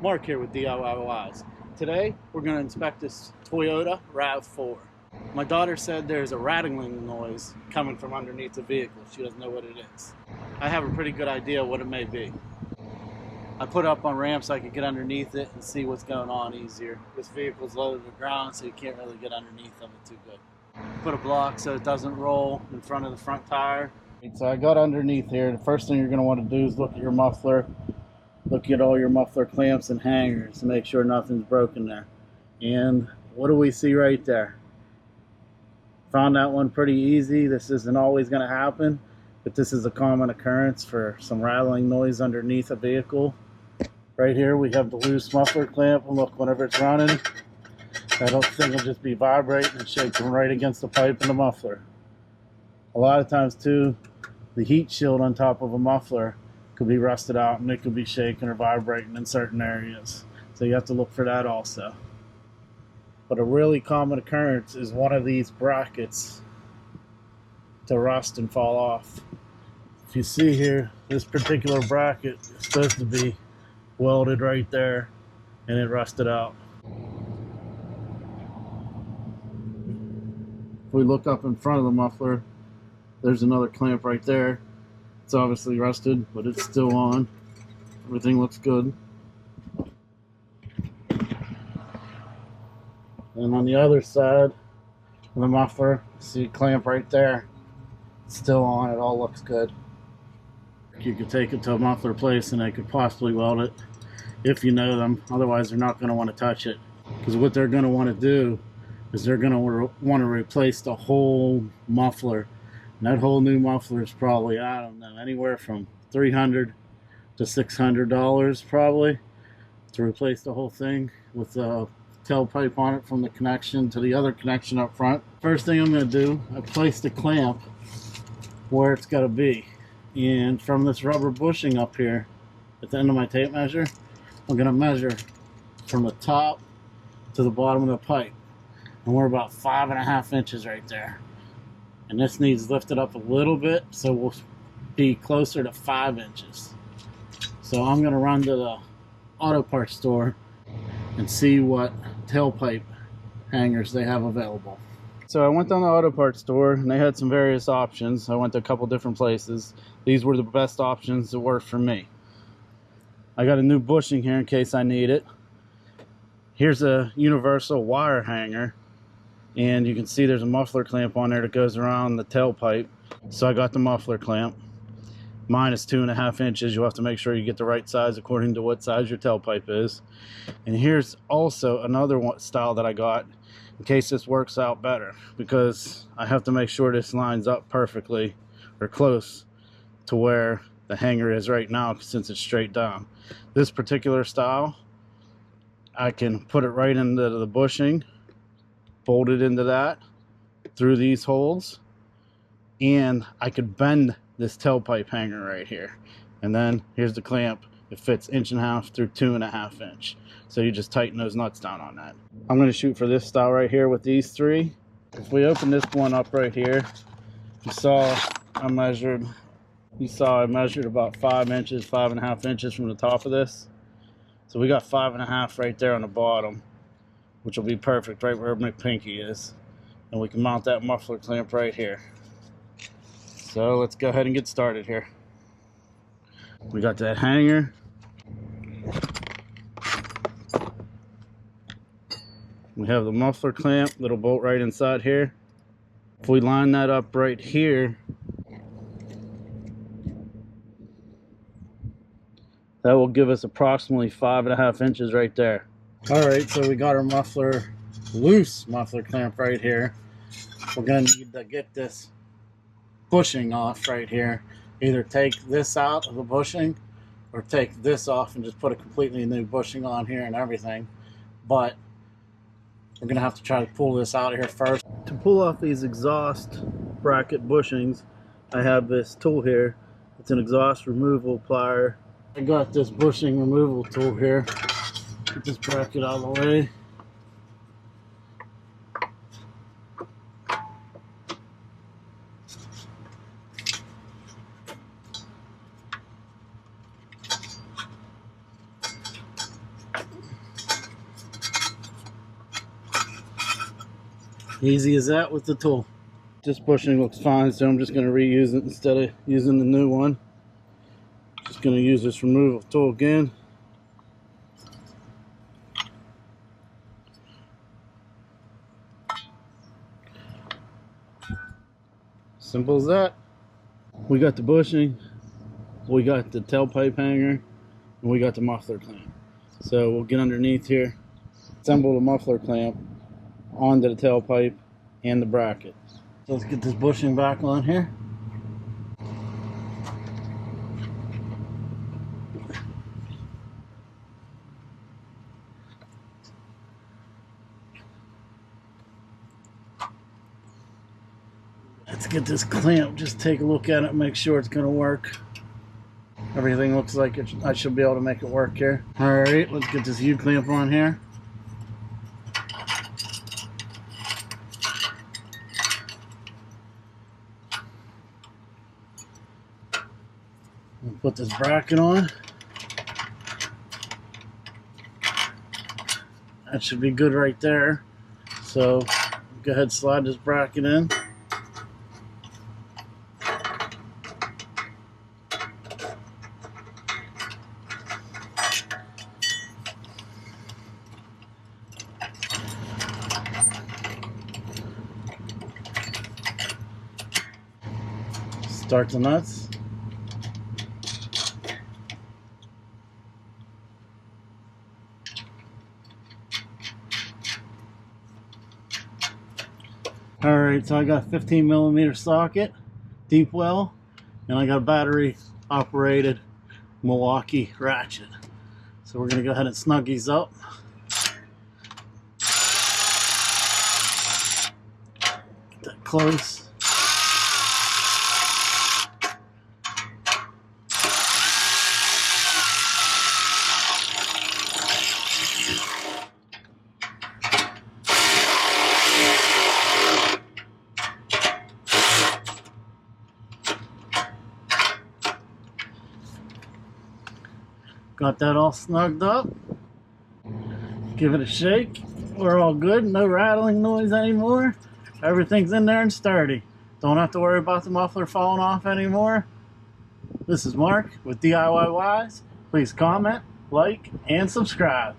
Mark here with DIYs. Today we're going to inspect this Toyota RAV4. My daughter said there's a rattling noise coming from underneath the vehicle. She doesn't know what it is. I have a pretty good idea what it may be. I put it up on ramps so I could get underneath it and see what's going on easier. This vehicle's low to the ground, so you can't really get underneath of it too good. Put a block so it doesn't roll in front of the front tire. So I got underneath here. The first thing you're going to want to do is look at your muffler. Look at all your muffler clamps and hangers to make sure nothing's broken there. And what do we see right there? Found that one pretty easy. This isn't always going to happen, but this is a common occurrence for some rattling noise underneath a vehicle. Right here we have the loose muffler clamp, and look, whenever it's running, that thing will just be vibrating and shaking right against the pipe in the muffler. A lot of times too, the heat shield on top of a muffler could be rusted out and it could be shaking or vibrating in certain areas. So you have to look for that also. But a really common occurrence is one of these brackets to rust and fall off. If you see here, this particular bracket is supposed to be welded right there and it rusted out. If we look up in front of the muffler, there's another clamp right there. It's obviously rusted, but it's still on. Everything looks good. And on the other side of the muffler, see a clamp right there. It's still on, it all looks good. You could take it to a muffler place and they could possibly weld it if you know them. Otherwise, they're not going to want to touch it. Because what they're going to want to do is they're going to want to replace the whole muffler. And that whole new muffler is probably, I don't know, anywhere from $300 to $600 probably to replace the whole thing with the tailpipe on it from the connection to the other connection up front. First thing I'm going to do, I place the clamp where it's got to be. And from this rubber bushing up here at the end of my tape measure, I'm going to measure from the top to the bottom of the pipe. And we're about 5.5 inches right there. And this needs lifted up a little bit, so we'll be closer to 5 inches. So I'm going to run to the auto parts store and see what tailpipe hangers they have available. So I went down to the auto parts store and they had some various options. I went to a couple different places. These were the best options that worked for me. I got a new bushing here in case I need it. Here's a universal wire hanger. And you can see there's a muffler clamp on there that goes around the tailpipe. So I got the muffler clamp. Mine is 2.5 inches. You'll have to make sure you get the right size according to what size your tailpipe is. And here's also another style that I got in case this works out better, because I have to make sure this lines up perfectly or close to where the hanger is right now since it's straight down. This particular style, I can put it right into the bushing, bolt it into that through these holes, and I could bend this tailpipe hanger right here. And then here's the clamp. It fits 1.5 through 2.5 inch. So you just tighten those nuts down on that. I'm going to shoot for this style right here with these three. If we open this one up right here, you saw I measured about 5 inches, 5.5 inches from the top of this. So we got 5.5 right there on the bottom, which will be perfect right where my pinky is. And we can mount that muffler clamp right here. So let's go ahead and get started here. We got that hanger. We have the muffler clamp that'll bolt right inside here. If we line that up right here, that will give us approximately 5.5 inches right there. Alright, so we got our loose muffler clamp right here. We're going to need to get this bushing off right here. Either take this out of the bushing or take this off and just put a completely new bushing on here and everything. But we're going to have to try to pull this out of here first. To pull off these exhaust bracket bushings, I have this tool here. It's an exhaust removal plier. I got this bushing removal tool here. Get this bracket out of the way. Easy as that with the tool. This bushing looks fine, so I'm just going to reuse it instead of using the new one. Just going to use this removal tool again. Simple as that. We got the bushing, we got the tailpipe hanger, and we got the muffler clamp. So we'll get underneath here, assemble the muffler clamp onto the tailpipe and the bracket. So let's get this bushing back on here. Let's get this clamp, just take a look at it, make sure it's going to work. Everything looks like I should be able to make it work here. Alright, let's get this U-clamp on here. We'll put this bracket on. That should be good right there. So go ahead and slide this bracket in. Start the nuts. Alright, so I got a 15mm socket, deep well, and I got a battery operated Milwaukee ratchet. So we're going to go ahead and snug these up. Get that close. Got that all snugged up. Give it a shake. We're all good. No rattling noise anymore. Everything's in there and sturdy. Don't have to worry about the muffler falling off anymore. This is Mark with DIY Wise. Please comment, like, and subscribe.